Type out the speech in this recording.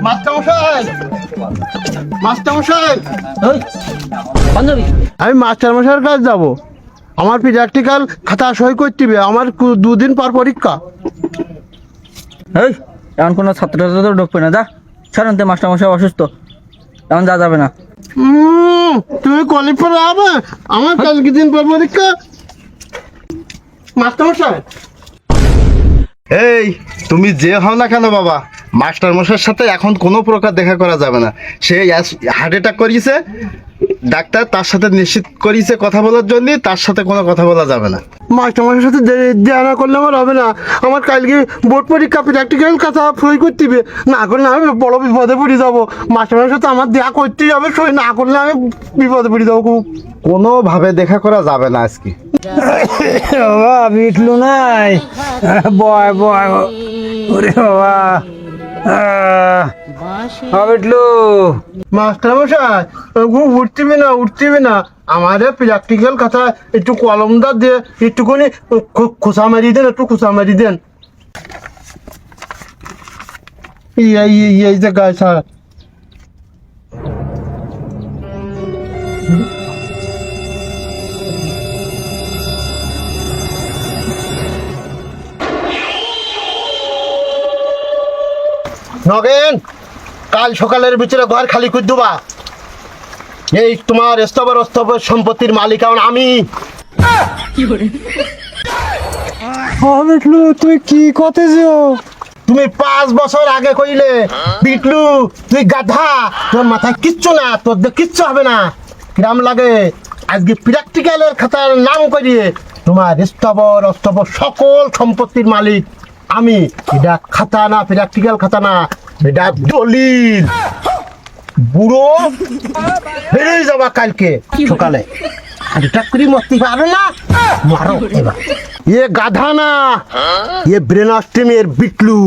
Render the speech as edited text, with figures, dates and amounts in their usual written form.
মাস্টারমশাই, মাস্টারমশাই, বান্ধবী আমি মাস্টারমশাইয়ের কাছে যাব। আমার প্র্যাকটিক্যাল খাতা সই করতে হবে, আমার 2 দিন পর পরীক্ষা। এই এমন কোনো ছাত্র ছাত্র ঢুকবে না, যা সাধারণত মাস্টারমশাই অসুস্থ, এমন যা যাবে না। তুমি কলেজ পরে হবে, আমার কাল দিন পর পরীক্ষা। মাস্টারমশাই, এই তুমি যে হও না কেন বাবা, মাস্টার মশাইয়ের সাথে এখন কোনো প্রকার দেখা করা যাবে না। সে হার্ট অ্যাটাক করিয়েছে, ডাক্তার তার সাথে নিশ্চিত করিয়েছে কথা বলার জন্য, তার সাথে কোনো কথা বলা যাবে না। মাস্টারমশাইয়ের সাথে দেয়া না করলে আমার হবে না। আমার কালকে বোর্ড পরীক্ষা, প্র্যাকটিক্যাল খাতা সই করতে হবে, না করলে আমি বড় বিপদে পড়ে যাবো। মাস্টারমশাইয়ের সাথে আমার দেখা করতেই হবে, সই না করলে আমি বিপদে পড়ে যাবো খুব। কোনোভাবে দেখা করা যাবে না আজকে। বাবা বিটলু নাই, বয় বয় ওরে বাবা, বিটলু মাস্টারমশাই, উঠতিবি না, আমার প্র্যাকটিক্যাল খাতা একটু কলমটা দিয়ে একটুখানি খোসা মারি দেন, একটু খোসা মারি দেন। এই যে গাছ স্যার, নগেন, কাল সকালের ভিতরে ঘর খালি করে দেবা। এই তোমার স্তবর সম্পত্তির মালিক এখন আমি। বিটলু তুই কি করতেছো? তুমি 5 বছর আগে কইলে বিটলু তুই গাধা, তোর মাথায় কিচ্ছু না, তোর কিচ্ছু হবে না, কিরাম লাগে। আজকে প্র্যাকটিক্যালের খাতার নাম করিয়ে তোমার স্তবর সকল সম্পত্তির মালিক আমি। এটা খাতা না, প্র্যাকটিক্যাল খাতা না, এটা দলিল। বুড়ো বেরোয় যাবা কালকে সকালে, হার্ট করে মরতে পারবে না, মারো এবার। এ গাধা না, এ ব্রেন অস্টিমের বিটলু।